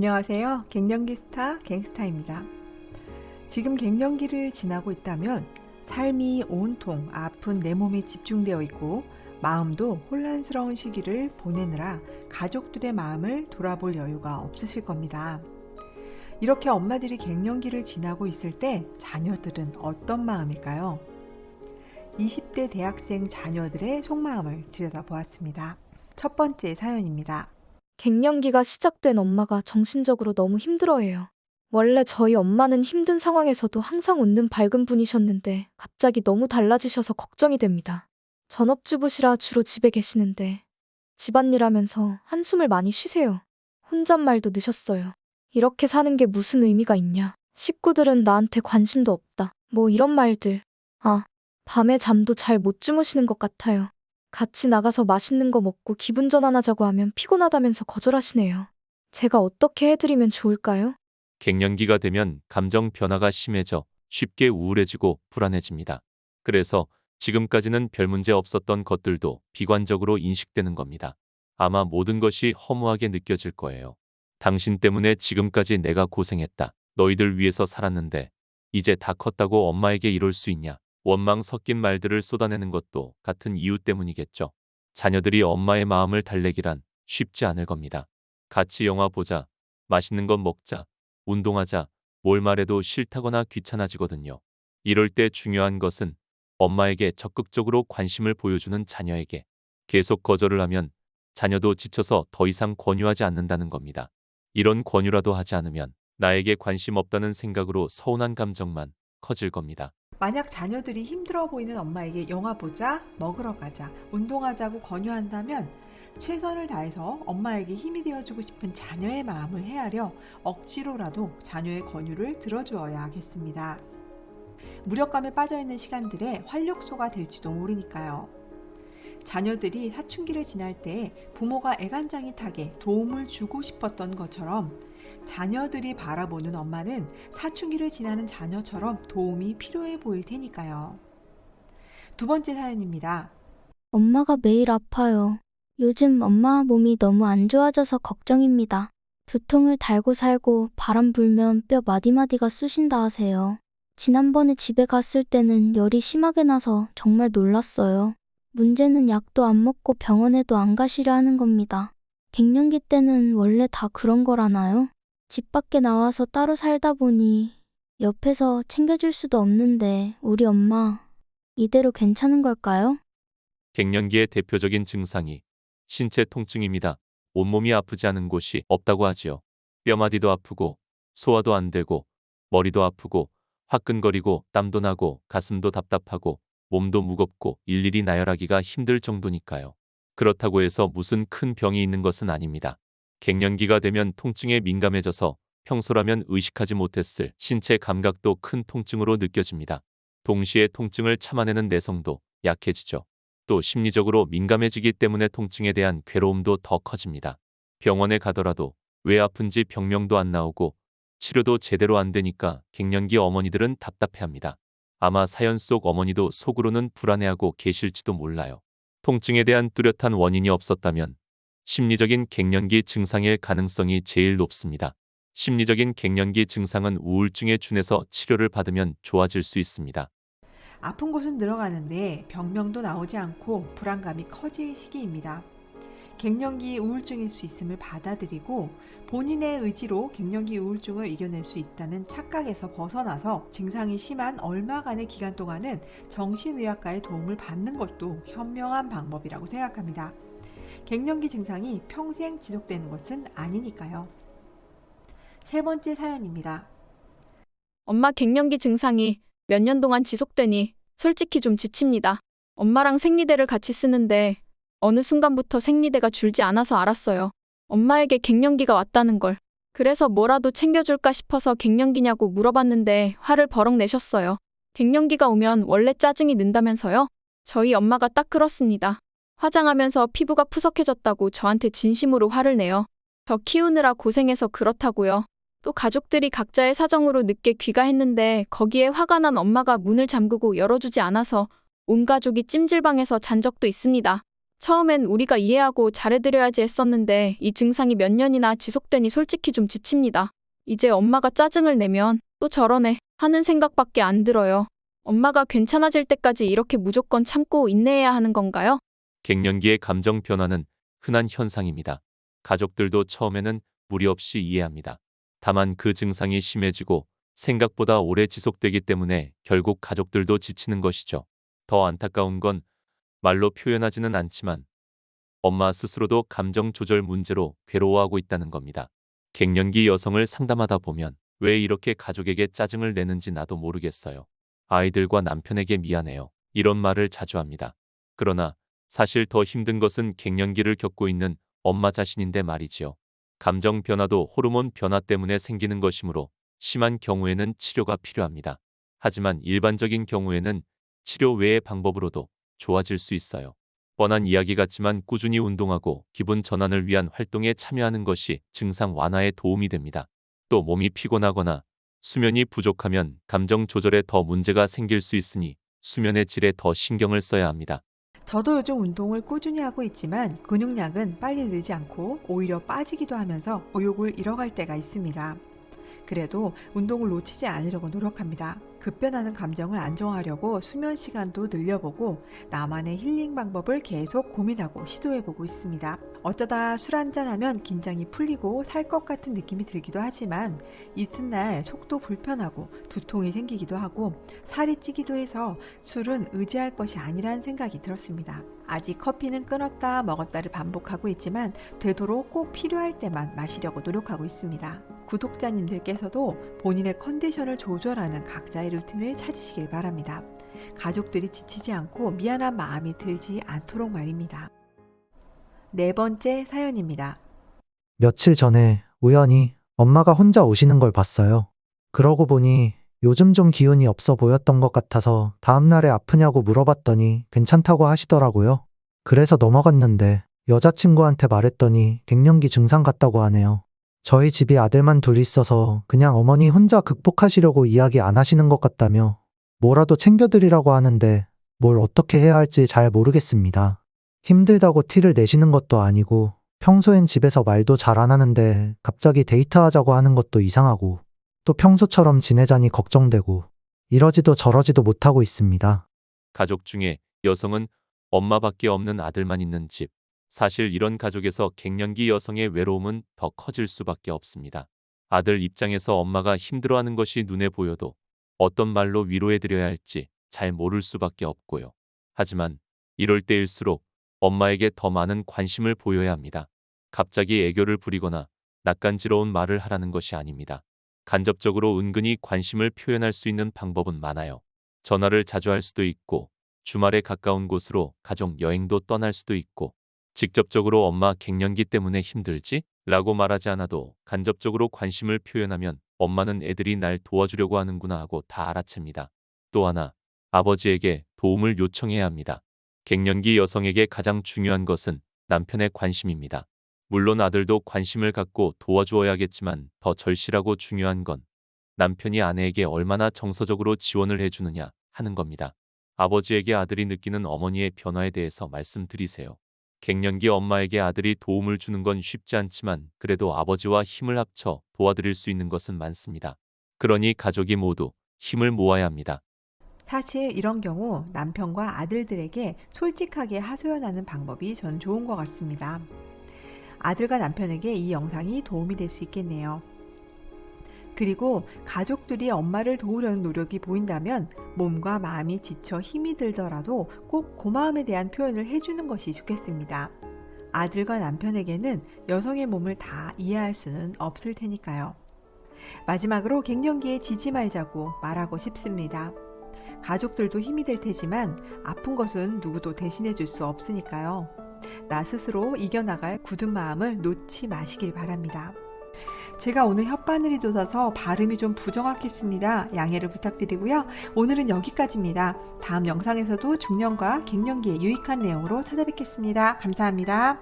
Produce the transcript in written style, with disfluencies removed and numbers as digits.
안녕하세요. 갱년기 스타 갱스타입니다. 지금 갱년기를 지나고 있다면 삶이 온통 아픈 내 몸에 집중되어 있고 마음도 혼란스러운 시기를 보내느라 가족들의 마음을 돌아볼 여유가 없으실 겁니다. 이렇게 엄마들이 갱년기를 지나고 있을 때 자녀들은 어떤 마음일까요? 20대 대학생 자녀들의 속마음을 들여다보았습니다. 첫 번째 사연입니다. 갱년기가 시작된 엄마가 정신적으로 너무 힘들어해요. 원래 저희 엄마는 힘든 상황에서도 항상 웃는 밝은 분이셨는데 갑자기 너무 달라지셔서 걱정이 됩니다. 전업주부시라 주로 집에 계시는데 집안일 하면서 한숨을 많이 쉬세요. 혼잣말도 늦었어요. 이렇게 사는 게 무슨 의미가 있냐. 식구들은 나한테 관심도 없다. 뭐 이런 말들. 밤에 잠도 잘 못 주무시는 것 같아요. 같이 나가서 맛있는 거 먹고 기분 전환하자고 하면 피곤하다면서 거절하시네요. 제가 어떻게 해드리면 좋을까요? 갱년기가 되면 감정 변화가 심해져 쉽게 우울해지고 불안해집니다. 그래서 지금까지는 별 문제 없었던 것들도 비관적으로 인식되는 겁니다. 아마 모든 것이 허무하게 느껴질 거예요. 당신 때문에 지금까지 내가 고생했다. 너희들 위해서 살았는데 이제 다 컸다고 엄마에게 이럴 수 있냐. 원망 섞인 말들을 쏟아내는 것도 같은 이유 때문이겠죠. 자녀들이 엄마의 마음을 달래기란 쉽지 않을 겁니다. 같이 영화 보자, 맛있는 것 먹자, 운동하자, 뭘 말해도 싫다거나 귀찮아지거든요. 이럴 때 중요한 것은 엄마에게 적극적으로 관심을 보여주는 자녀에게 계속 거절을 하면 자녀도 지쳐서 더 이상 권유하지 않는다는 겁니다. 이런 권유라도 하지 않으면 나에게 관심 없다는 생각으로 서운한 감정만 커질 겁니다. 만약 자녀들이 힘들어 보이는 엄마에게 영화 보자, 먹으러 가자, 운동하자고 권유한다면 최선을 다해서 엄마에게 힘이 되어주고 싶은 자녀의 마음을 헤아려 억지로라도 자녀의 권유를 들어주어야 하겠습니다. 무력감에 빠져있는 시간들에 활력소가 될지도 모르니까요. 자녀들이 사춘기를 지날 때 부모가 애간장이 타게 도움을 주고 싶었던 것처럼 자녀들이 바라보는 엄마는 사춘기를 지나는 자녀처럼 도움이 필요해 보일 테니까요. 두 번째 사연입니다. 엄마가 매일 아파요. 요즘 엄마 몸이 너무 안 좋아져서 걱정입니다. 두통을 달고 살고 바람 불면 뼈 마디마디가 쑤신다 하세요. 지난번에 집에 갔을 때는 열이 심하게 나서 정말 놀랐어요. 문제는 약도 안 먹고 병원에도 안 가시려 하는 겁니다. 갱년기 때는 원래 다 그런 거라나요? 집 밖에 나와서 따로 살다 보니 옆에서 챙겨줄 수도 없는데 우리 엄마 이대로 괜찮은 걸까요? 갱년기의 대표적인 증상이 신체 통증입니다. 온몸이 아프지 않은 곳이 없다고 하지요. 뼈마디도 아프고 소화도 안 되고 머리도 아프고 화끈거리고 땀도 나고 가슴도 답답하고 몸도 무겁고 일일이 나열하기가 힘들 정도니까요. 그렇다고 해서 무슨 큰 병이 있는 것은 아닙니다. 갱년기가 되면 통증에 민감해져서 평소라면 의식하지 못했을 신체 감각도 큰 통증으로 느껴집니다. 동시에 통증을 참아내는 내성도 약해지죠. 또 심리적으로 민감해지기 때문에 통증에 대한 괴로움도 더 커집니다. 병원에 가더라도 왜 아픈지 병명도 안 나오고 치료도 제대로 안 되니까 갱년기 어머니들은 답답해합니다. 아마 사연 속 어머니도 속으로는 불안해하고 계실지도 몰라요. 통증에 대한 뚜렷한 원인이 없었다면 심리적인 갱년기 증상일 가능성이 제일 높습니다. 심리적인 갱년기 증상은 우울증에 준해서 치료를 받으면 좋아질 수 있습니다. 아픈 곳은 늘어가는데 병명도 나오지 않고 불안감이 커질 시기입니다. 갱년기 우울증일 수 있음을 받아들이고 본인의 의지로 갱년기 우울증을 이겨낼 수 있다는 착각에서 벗어나서 증상이 심한 얼마간의 기간 동안은 정신의학과의 도움을 받는 것도 현명한 방법이라고 생각합니다. 갱년기 증상이 평생 지속되는 것은 아니니까요. 세 번째 사연입니다. 엄마 갱년기 증상이 몇 년 동안 지속되니 솔직히 좀 지칩니다. 엄마랑 생리대를 같이 쓰는데 어느 순간부터 생리대가 줄지 않아서 알았어요. 엄마에게 갱년기가 왔다는 걸. 그래서 뭐라도 챙겨줄까 싶어서 갱년기냐고 물어봤는데 화를 버럭 내셨어요. 갱년기가 오면 원래 짜증이 는다면서요? 저희 엄마가 딱 그렇습니다. 화장하면서 피부가 푸석해졌다고 저한테 진심으로 화를 내요. 저 키우느라 고생해서 그렇다고요. 또 가족들이 각자의 사정으로 늦게 귀가했는데 거기에 화가 난 엄마가 문을 잠그고 열어주지 않아서 온 가족이 찜질방에서 잔 적도 있습니다. 처음엔 우리가 이해하고 잘해드려야지 했었는데 이 증상이 몇 년이나 지속되니 솔직히 좀 지칩니다. 이제 엄마가 짜증을 내면 또 저러네 하는 생각밖에 안 들어요. 엄마가 괜찮아질 때까지 이렇게 무조건 참고 인내해야 하는 건가요? 갱년기의 감정 변화는 흔한 현상입니다. 가족들도 처음에는 무리 없이 이해합니다. 다만 그 증상이 심해지고 생각보다 오래 지속되기 때문에 결국 가족들도 지치는 것이죠. 더 안타까운 건 말로 표현하지는 않지만 엄마 스스로도 감정 조절 문제로 괴로워하고 있다는 겁니다. 갱년기 여성을 상담하다 보면 왜 이렇게 가족에게 짜증을 내는지 나도 모르겠어요. 아이들과 남편에게 미안해요. 이런 말을 자주 합니다. 그러나 사실 더 힘든 것은 갱년기를 겪고 있는 엄마 자신인데 말이지요. 감정 변화도 호르몬 변화 때문에 생기는 것이므로 심한 경우에는 치료가 필요합니다. 하지만 일반적인 경우에는 치료 외의 방법으로도 좋아질 수 있어요. 뻔한 이야기 같지만 꾸준히 운동하고 기분 전환을 위한 활동에 참여하는 것이 증상 완화에 도움이 됩니다. 또 몸이 피곤하거나 수면이 부족하면 감정 조절에 더 문제가 생길 수 있으니 수면의 질에 더 신경을 써야 합니다. 저도 요즘 운동을 꾸준히 하고 있지만 근육량은 빨리 늘지 않고 오히려 빠지기도 하면서 의욕을 잃어갈 때가 있습니다. 그래도 운동을 놓치지 않으려고 노력합니다. 급변하는 감정을 안정하려고 수면 시간도 늘려보고 나만의 힐링 방법을 계속 고민하고 시도해보고 있습니다. 어쩌다 술 한잔하면 긴장이 풀리고 살 것 같은 느낌이 들기도 하지만 이튿날 속도 불편하고 두통이 생기기도 하고 살이 찌기도 해서 술은 의지할 것이 아니라는 생각이 들었습니다. 아직 커피는 끊었다 먹었다를 반복하고 있지만 되도록 꼭 필요할 때만 마시려고 노력하고 있습니다. 구독자님들께서도 본인의 컨디션을 조절하는 각자의 루틴을 찾으시길 바랍니다. 가족들이 지치지 않고 미안한 마음이 들지 않도록 말입니다. 네 번째 사연입니다. 며칠 전에 우연히 엄마가 혼자 오시는 걸 봤어요. 그러고 보니 요즘 좀 기운이 없어 보였던 것 같아서 다음날에 아프냐고 물어봤더니 괜찮다고 하시더라고요. 그래서 넘어갔는데 여자친구한테 말했더니 갱년기 증상 같다고 하네요. 저희 집이 아들만 둘 있어서 그냥 어머니 혼자 극복하시려고 이야기 안 하시는 것 같다며 뭐라도 챙겨드리라고 하는데 뭘 어떻게 해야 할지 잘 모르겠습니다. 힘들다고 티를 내시는 것도 아니고 평소엔 집에서 말도 잘 안 하는데 갑자기 데이트하자고 하는 것도 이상하고 또 평소처럼 지내자니 걱정되고 이러지도 저러지도 못하고 있습니다. 가족 중에 여성은 엄마밖에 없는 아들만 있는 집. 사실 이런 가족에서 갱년기 여성의 외로움은 더 커질 수밖에 없습니다. 아들 입장에서 엄마가 힘들어하는 것이 눈에 보여도 어떤 말로 위로해드려야 할지 잘 모를 수밖에 없고요. 하지만 이럴 때일수록 엄마에게 더 많은 관심을 보여야 합니다. 갑자기 애교를 부리거나 낯간지러운 말을 하라는 것이 아닙니다. 간접적으로 은근히 관심을 표현할 수 있는 방법은 많아요. 전화를 자주 할 수도 있고 주말에 가까운 곳으로 가족 여행도 떠날 수도 있고 직접적으로 엄마 갱년기 때문에 힘들지? 라고 말하지 않아도 간접적으로 관심을 표현하면 엄마는 애들이 날 도와주려고 하는구나 하고 다 알아챕니다. 또 하나, 아버지에게 도움을 요청해야 합니다. 갱년기 여성에게 가장 중요한 것은 남편의 관심입니다. 물론 아들도 관심을 갖고 도와주어야겠지만 더 절실하고 중요한 건 남편이 아내에게 얼마나 정서적으로 지원을 해주느냐 하는 겁니다. 아버지에게 아들이 느끼는 어머니의 변화에 대해서 말씀드리세요. 갱년기 엄마에게 아들이 도움을 주는 건 쉽지 않지만 그래도 아버지와 힘을 합쳐 도와드릴 수 있는 것은 많습니다. 그러니 가족이 모두 힘을 모아야 합니다. 사실 이런 경우 남편과 아들들에게 솔직하게 하소연하는 방법이 전 좋은 것 같습니다. 아들과 남편에게 이 영상이 도움이 될 수 있겠네요. 그리고 가족들이 엄마를 도우려는 노력이 보인다면 몸과 마음이 지쳐 힘이 들더라도 꼭 고마움에 대한 표현을 해주는 것이 좋겠습니다. 아들과 남편에게는 여성의 몸을 다 이해할 수는 없을 테니까요. 마지막으로 갱년기에 지지 말자고 말하고 싶습니다. 가족들도 힘이 될 테지만 아픈 것은 누구도 대신해 줄 수 없으니까요. 나 스스로 이겨나갈 굳은 마음을 놓지 마시길 바랍니다. 제가 오늘 혓바늘이 돋아서 발음이 좀 부정확했습니다. 양해를 부탁드리고요. 오늘은 여기까지입니다. 다음 영상에서도 중년과 갱년기에 유익한 내용으로 찾아뵙겠습니다. 감사합니다.